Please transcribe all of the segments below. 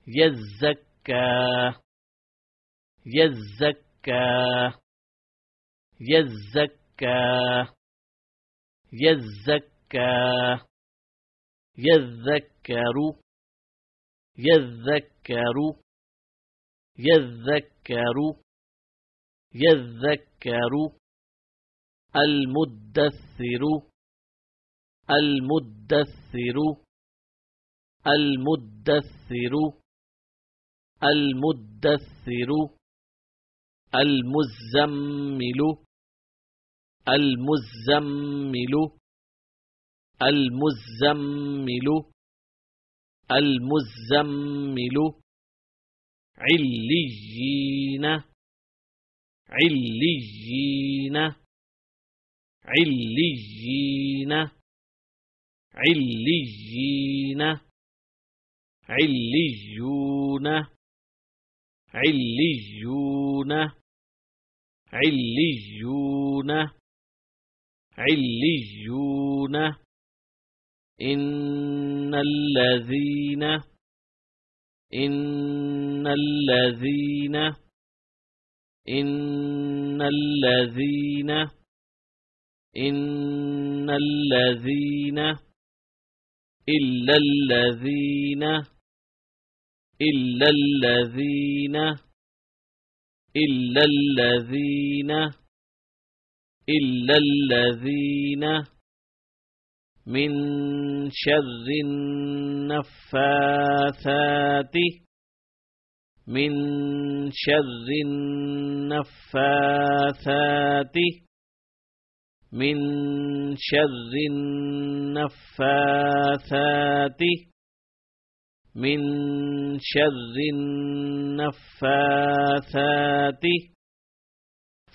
يزكى يزكى يزكى يزكى يذكر يذكر يذكر يذكر المدثر المدثر المدثر المدثر المزمل المزمل المزمل المزمل عليين عليين عليين عليين عليون عليون عليون عليون إن الذين إن الذين إن الذين إن الذين إلا الذين إلا الذين إلا الذين إلا الذين من شر النفاثات من شر النفاثات من شر النفاثات من شر النفاثات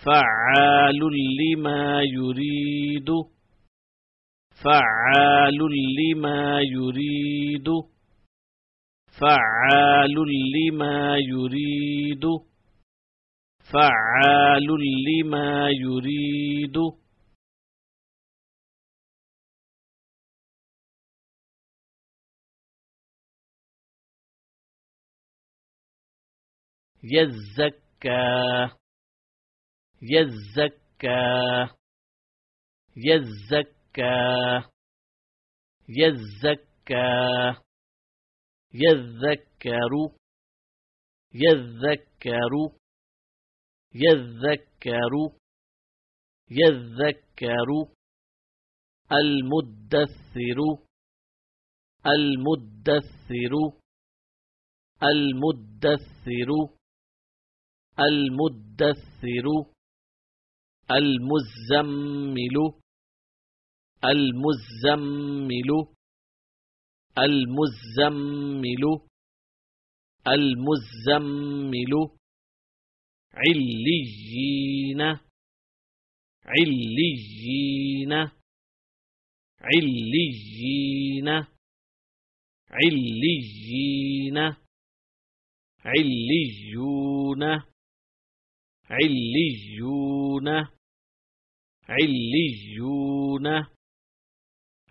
فعال لما يريد فعال لما يريد فعال لما يريد فعال لما يريد يزكى يزكى يزكى يزكى يذكر يذكر يذكر يذكر المدثر المدثر المدثر المدثر المزمل المزمل المزمل المزمل عليين عليين عليين عليين عليون عليون عليون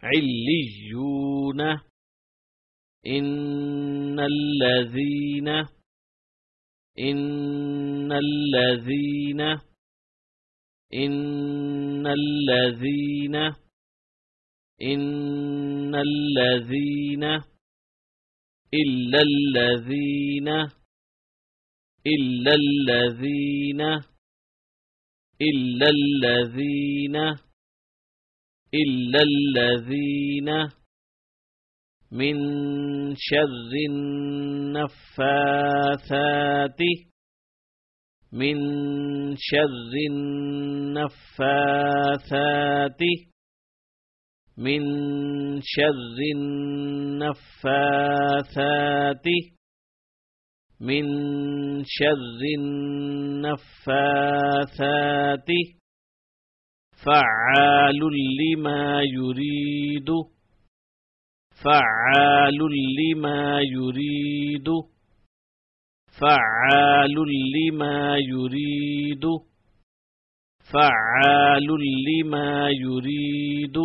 عليون إن الذين إن الذين إن الذين إن الذين إلا الذين إلا الذين إلا الذين إلا الذين من شر النفاثات من شر النفاثات من شر النفاثات من شر النفاثات فعال لما يريد فعال لما يريد فعال لما يريد فعال لما يريد